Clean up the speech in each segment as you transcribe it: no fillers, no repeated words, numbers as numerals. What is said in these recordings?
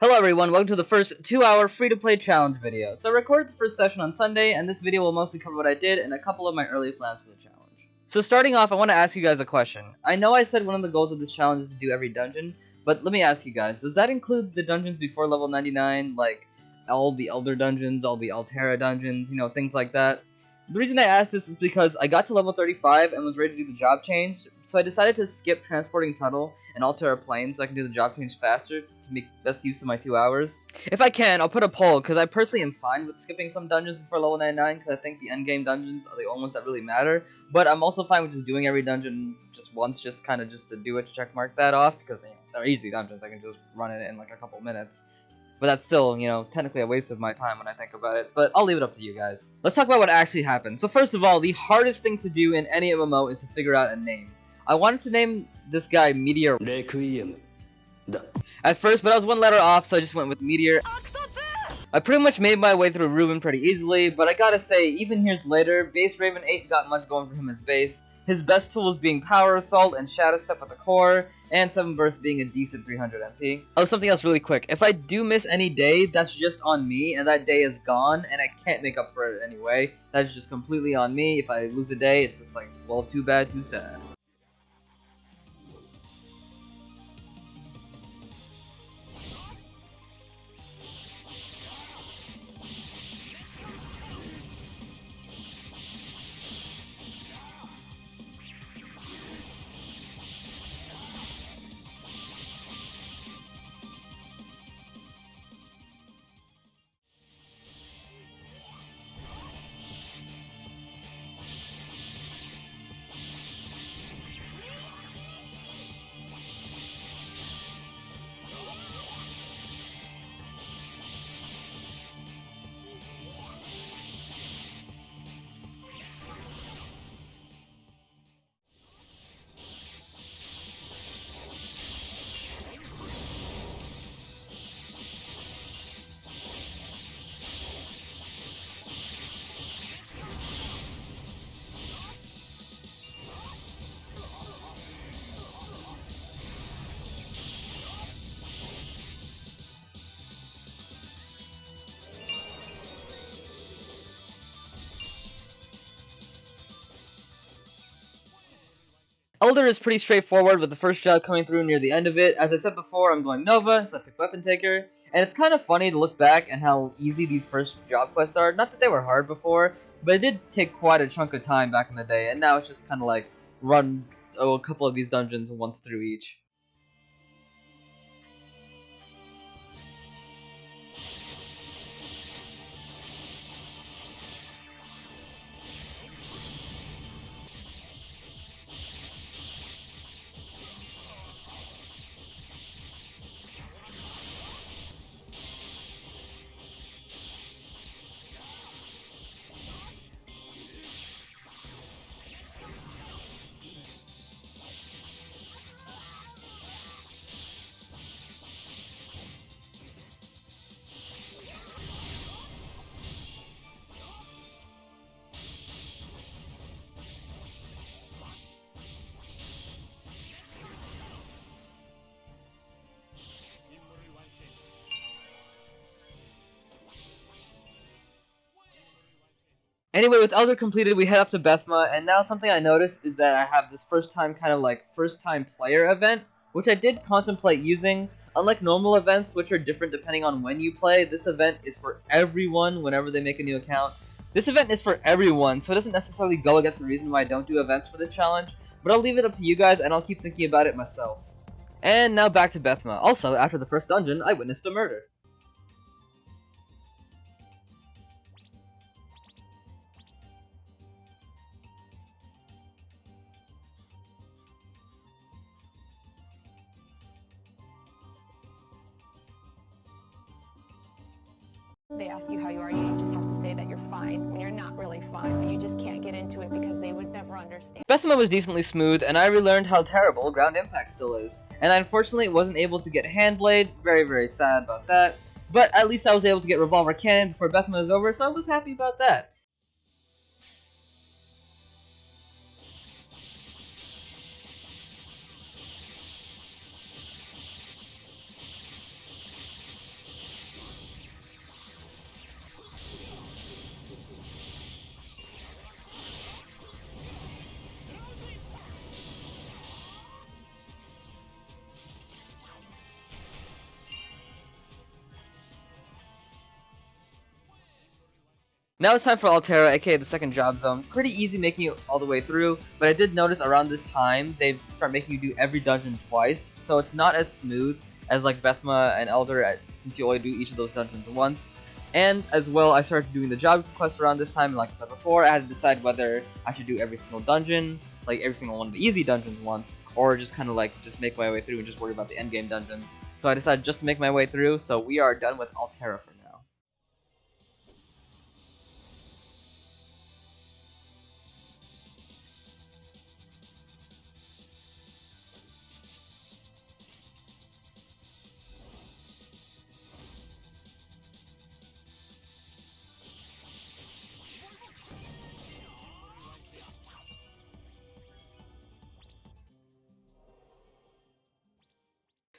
Hello everyone, welcome to the first 2-hour free-to-play challenge video. So I recorded the first session on Sunday, and this video will mostly cover what I did and a couple of my early plans for the challenge. So starting off, I want to ask you guys a question. I know I said one of the goals of this challenge is to do every dungeon, but let me ask you guys, does that include the dungeons before level 99, like all the Elder dungeons, all the Altera dungeons, you know, things like that? The reason I asked this is because I got to level 35 and was ready to do the job change, so I decided to skip transporting Tuttle and alter our plane so I can do the job change faster to make best use of my 2 hours. If I can, I'll put a poll, because I personally am fine with skipping some dungeons before level 99, because I think the endgame dungeons are the only ones that really matter, but I'm also fine with just doing every dungeon just once, just to do it, to check mark that off, because they're easy dungeons, I can just run it in like a couple minutes. But that's still, you know, technically a waste of my time when I think about it. But I'll leave it up to you guys. Let's talk about what actually happened. So first of all, the hardest thing to do in any MMO is to figure out a name. I wanted to name this guy Meteor at first, but I was one letter off, so I just went with Meteor. I pretty much made my way through Ruben pretty easily, but I gotta say, even years later, Base Raven 8 got much going for him as base. His best tools being Power Assault and Shadow Step at the core, and 7 Burst being a decent 300 MP. Oh, something else really quick. If I do miss any day, that's just on me, and that day is gone, and I can't make up for it anyway. That's just completely on me. If I lose a day, it's just like, well, too bad, too sad. Elder is pretty straightforward with the first job coming through near the end of it. As I said before, I'm going Nova, so I picked Weapon Taker. And it's kind of funny to look back and how easy these first job quests are. Not that they were hard before, but it did take quite a chunk of time back in the day. And now it's just kind of like run a couple of these dungeons once through each. Anyway, with Elder completed, we head off to Bethma, and now something I noticed is that I have this first time player event, which I did contemplate using. Unlike normal events, which are different depending on when you play, this event is for everyone whenever they make a new account. This event is for everyone, so it doesn't necessarily go against the reason why I don't do events for the challenge, but I'll leave it up to you guys, and I'll keep thinking about it myself. And now back to Bethma. Also, after the first dungeon, I witnessed a murder. They ask you how you are, you just have to say that you're fine when you're not really fine, but you just can't get into it because they would never understand. Bethma was decently smooth, and I relearned how terrible ground impact still is. And I unfortunately wasn't able to get Handblade, very sad about that. But at least I was able to get Revolver Cannon before Bethma was over, so I was happy about that. Now it's time for Altera, aka the second job zone. Pretty easy making it all the way through, but I did notice around this time they start making you do every dungeon twice, so it's not as smooth as like Bethma and Elder since you only do each of those dungeons once. And as well, I started doing the job quest around this time, and like I said before, I had to decide whether I should do every single dungeon, like every single one of the easy dungeons once, or just kind of like just make my way through and just worry about the endgame dungeons. So I decided just to make my way through, so we are done with Altera for now.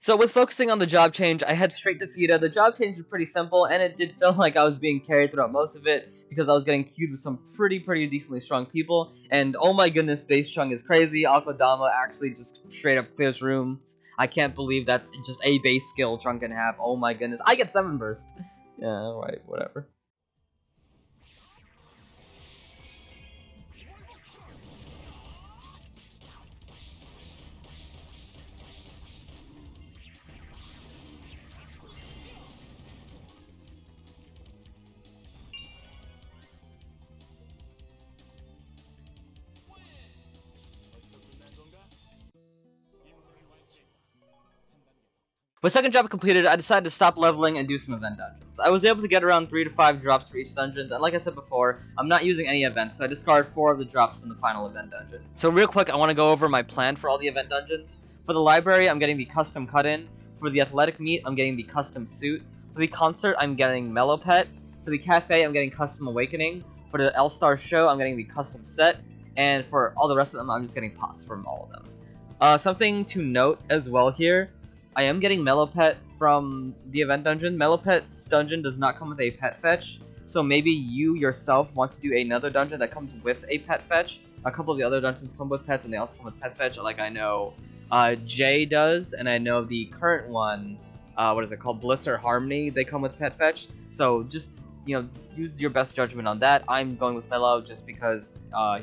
So with focusing on the job change, I head straight to Fida. The job change was pretty simple, and it did feel like I was being carried throughout most of it, because I was getting queued with some pretty decently strong people, and oh my goodness, base Chung is crazy. Aquadama actually just straight up clears rooms. I can't believe that's just a base skill Chung can have. Oh my goodness. I get 7 burst. Yeah, alright, whatever. With second job completed, I decided to stop leveling and do some event dungeons. I was able to get around 3 to 5 drops for each dungeon, and like I said before, I'm not using any events, so I discard 4 of the drops from the final event dungeon. So real quick, I want to go over my plan for all the event dungeons. For the library, I'm getting the custom cut-in. For the athletic meet, I'm getting the custom suit. For the concert, I'm getting Mellow Pet. For the cafe, I'm getting custom awakening. For the L-Star show, I'm getting the custom set. And for all the rest of them, I'm just getting pots from all of them. Something to note as well here, I am getting Mellow Pet from the event dungeon. Mellow Pet's dungeon does not come with a pet fetch, so maybe you yourself want to do another dungeon that comes with a pet fetch. A couple of the other dungeons come with pets, and they also come with pet fetch, like I know Jay does, and I know the current one, what is it called, Bliss or Harmony, they come with pet fetch. So just, you know, use your best judgment on that. I'm going with Mellow just because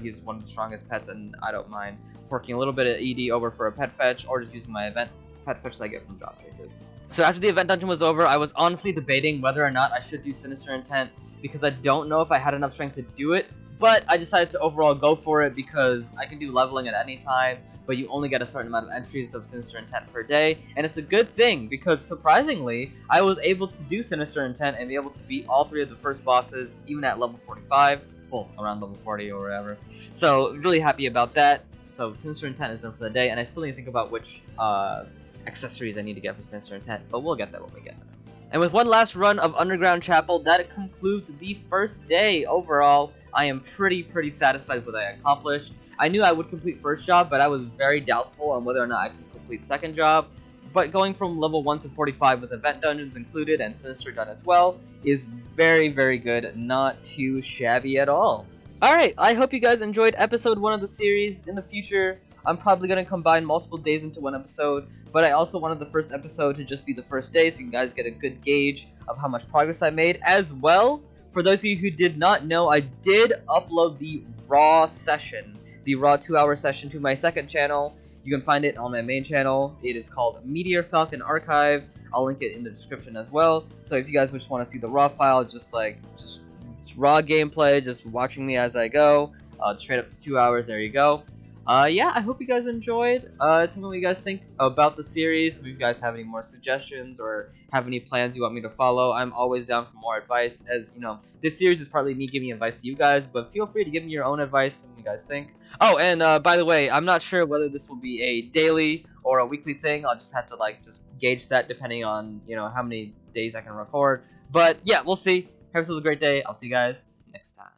he's one of the strongest pets, and I don't mind forking a little bit of ED over for a pet fetch, or just using my event pet fetch that I get from job changes. So after the event dungeon was over, I was honestly debating whether or not I should do Sinister Intent, because I don't know if I had enough strength to do it, but I decided to overall go for it because I can do leveling at any time, but you only get a certain amount of entries of Sinister Intent per day, and it's a good thing because surprisingly, I was able to do Sinister Intent and be able to beat all 3 of the first bosses, even at level 45, well, around level 40 or whatever. So really happy about that. So Sinister Intent is done for the day, and I still need to think about which accessories I need to get for Sinister Intent, but we'll get there when we get there. And with one last run of Underground Chapel, that concludes the first day. Overall, I am pretty satisfied with what I accomplished. I knew I would complete first job, but I was very doubtful on whether or not I could complete second job. But going from level 1 to 45 with event dungeons included and Sinister done as well is very good, not too shabby at all. Alright, I hope you guys enjoyed episode 1 of the series. In the future, I'm probably going to combine multiple days into one episode, but I also wanted the first episode to just be the first day so you guys get a good gauge of how much progress I made. As well, for those of you who did not know, I did upload the Raw session, the Raw 2-hour session to my second channel. You can find it on my main channel. It is called Meteor Falcon Archive. I'll link it in the description as well. So if you guys just want to see the Raw file, just Raw gameplay, just watching me as I go, straight up 2 hours, there you go. Yeah, I hope you guys enjoyed. Tell me what you guys think about the series. If you guys have any more suggestions or have any plans you want me to follow, I'm always down for more advice. As you know, this series is partly me giving advice to you guys, but feel free to give me your own advice and what you guys think. Oh, and by the way, I'm not sure whether this will be a daily or a weekly thing. I'll just have to just gauge that depending on, you know, how many days I can record. But yeah, we'll see. Have yourselves a great day. I'll see you guys next time.